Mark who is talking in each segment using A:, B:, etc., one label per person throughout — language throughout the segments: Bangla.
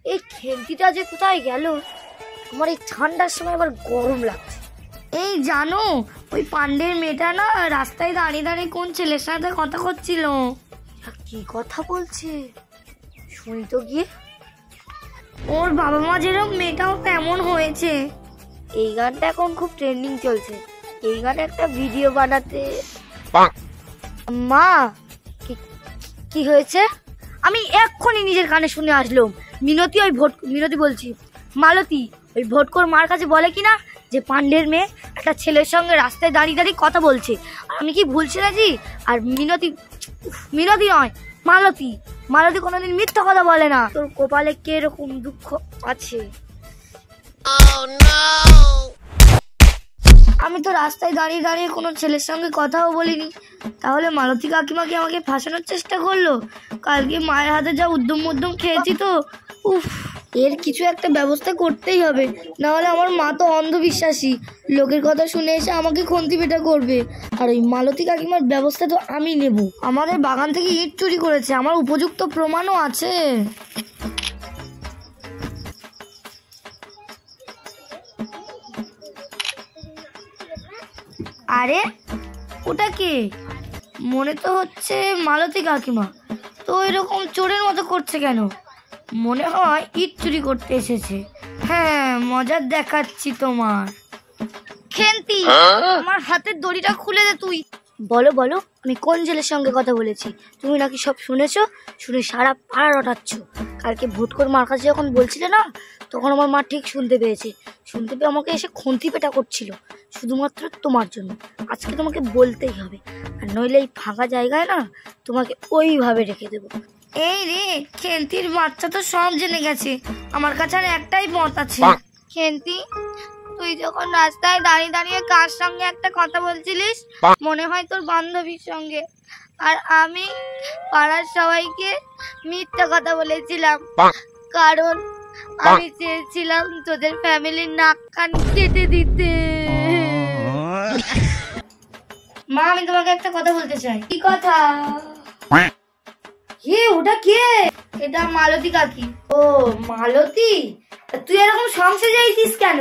A: এই খেলতিটা যে কোথায় গেল? আমার এই ঠান্ডার সময় আবার গরম লাগছে। এই জানো, ওই পান্ডের মেয়েটা না রাস্তায় দাঁড়িয়ে দাঁড়িয়ে কোন ছেলের সাথে কথা করছিল। কি কথা বলছে শুনি তো গিয়ে। ওর বাবা মা যেরকম মেয়েটাও তেমন হয়েছে। এই গানটা এখন খুব ট্রেন্ডিং চলছে। এই গানে একটা ভিডিও বানাতে। মা কি হয়েছে? আমি এক্ষুনি নিজের কানে শুনে আসলাম। মিনতি বলছি, মালতী ওই ভোটকোর মার কাছে বলে কিনা যে পান্ডের মেয়ে একটা ছেলের সঙ্গে রাস্তায় দাঁড়িয়ে দাঁড়িয়ে কথা বলছে। আমি কি ভুল শুনেছি? আর মিনতি নয়, মালতী কোনোদিন মিথ্যা কথা বলে না। তোর কপালে কিরকম দুঃখ আছে। আমি তো রাস্তায় দাঁড়িয়ে দাঁড়িয়ে কোনো ছেলের সঙ্গে কথাও বলিনি। তাহলে মালতী কাকিমাকে আমাকে ফাঁসানোর চেষ্টা করলো। কালকে মায়ের হাতে যা উদ্যম খেয়েছি তো, উফ, এর কিছু একটা ব্যবস্থা করতেই হবে। না হলে আমার মা তো অন্ধবিশ্বাসী, লোকের কথা শুনে এসে আমাকে খন্তি পেটা করবে। আর ওই মালতী কাকিমার ব্যবস্থা তো আমি নেব। আমাদের বাগান থেকে ইট চুরি করেছে, আমার উপযুক্ত প্রমাণও আছে। আরে ওটা কে? মনে তো হচ্ছে মালতী কাকিমা। তো এরকম চোরের মতো করছে কেন? মনে হয় ইট চুরি করতে এসেছে। হ্যাঁ, মজা দেখাচ্ছি তোমার। খেন্তি, আমার হাতের দড়িটা খুলে দে তুই। বলো আমি কোন ছেলের সঙ্গে কথা বলেছি? তুমি নাকি সব শুনেছো? শুনে সারা পাড়া রটাচ্ছ। কালকে ভোটকোর মার কাছে যখন বলছিলে না, তখন আমার মা ঠিক শুনতে পেয়ে আমাকে এসে খন্তি পেটা করছিল, শুধুমাত্র তোমার জন্য। আজকে তোমাকে বলতেই হবে, আর নইলে এই ফাঁকা জায়গায় না তোমাকে ওইভাবে রেখে দেবো। এই রে, খেন্তির বাচ্চা তো সব জেনে গেছে। আমার কাছে আর একটাই পথ আছে। খেন্তি, তুই যখন রাস্তায় দাঁড়িয়ে দাঁড়িয়ে কার সঙ্গে একটা কথা বলছিলিস? মনে হয় তোর বান্ধবীর সঙ্গে। আর আমি পাড়ার সবাইকে মিথ্যা কথা বলেছিলাম, কারণ আমি চেয়েছিলাম তোদের ফ্যামিলির নাক কান কেটে দিতে। মা, আমি তোমাকে একটা কথা বলতে চাই। কি কথা? ওটা কে? এটা মালতী কাকি। ও মালতী, তুই এরকম সংসে যাইছিস কেন?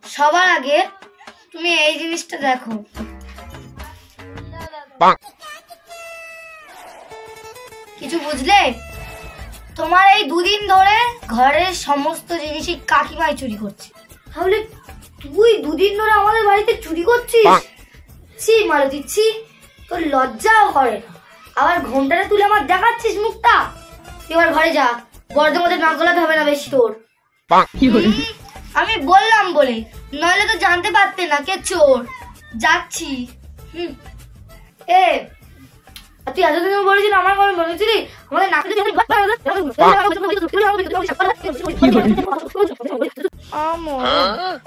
A: সবার আগে তুমি এই জিনিসটা দেখো। কিছু বুঝলে? তোমার এই দুদিন ধরে ঘরের সমস্ত জিনিসই কাকিমাই চুরি করছে। তাহলে তুই দুদিন ধরে আমাদের বাড়িতে চুরি করছিস? ছি মালতী, ছি, তোর লজ্জাও করে না। আবার ঘোমটাটা তুলে আমার দেখাচ্ছিস মুখটা। এবার ঘরে যা, বর্ধ মধ্যে নাক গলাতে হবে না বেশি তোর। আমি বললাম বলে, নইলে তো জানতে পারতে না কে চোর। যাচ্ছি। তুই এতদিন বলেছিলি আমার ঘরে বলেছিলি আমাদের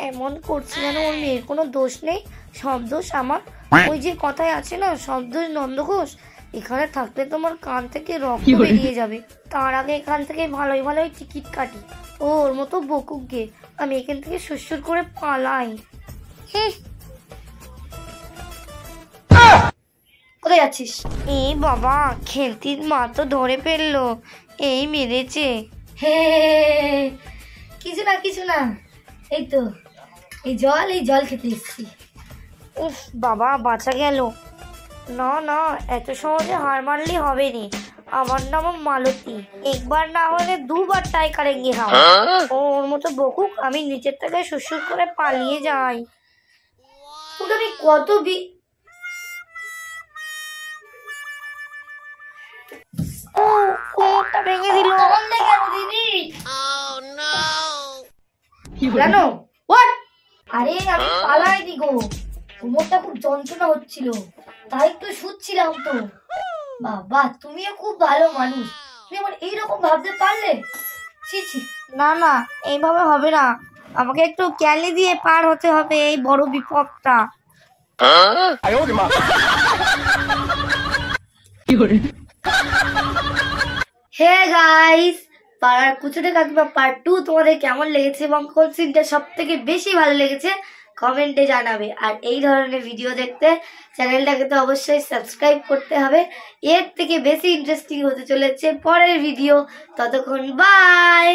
A: এমন করছি যেন ওর মেয়ের কোনো দোষ নেই, সব দোষ আমার। ওই যে কথায় আছে না, সব দোষ নন্দঘোষ। এখানে থাকলে তোমার কান থেকে রক্ত বেরিয়ে যাবে। তার আগে এখান থেকে ভালোই টিকিট কাটি। ওর মতো বকুক গে, আমি এখান থেকে সুরসুর করে পালাই। কোথায় যাচ্ছিস? এই বাবা, খেলতির মা তো ধরে ফেললো, এই মেরেছে। কিছু না, এই তো এই জল খেতে এসছি। উফ বাবা, বাঁচা গেল। না, এত সহজে হার মারলে হবে নি। আমার নাম মালতী, একবার না হলে দুবার ট্রাই করেঙ্গে হাম। ওর মতো বকুক, আমি নিচের থেকে সুরসুর করে পালিয়ে যাই। তোকে আমি কত কোমরটা ভেঙে দিল। দিদি কেন? আরে আমি পালাইনি গো, কোমরটা খুব যন্ত্রণা হচ্ছিল, তাই তো শুচ্ছিলাম তো। বাবা, তুমিও খুব ভালো মানুষ, তুমি আমার এইরকম ভাবতে পারলে। ছি, না, এইভাবে হবে না। আমাকে একটু ক্যালি দিয়ে পার হতে হবে এই বড় বিপদটা। হে গাইস, পাড়ার কুচুটে কাকিমা পার্ট 2 তোমাদের কেমন লেগেছে এবং কোন সিনটা সব থেকে বেশি ভালো লেগেছে কমেন্টে জানাবে। আর এই ধরনের ভিডিও দেখতে চ্যানেলটাকে তো অবশ্যই সাবস্ক্রাইব করতে হবে। এর থেকে বেশি ইন্টারেস্টিং হতে চলেছে পরের ভিডিও। ততক্ষণ বাই।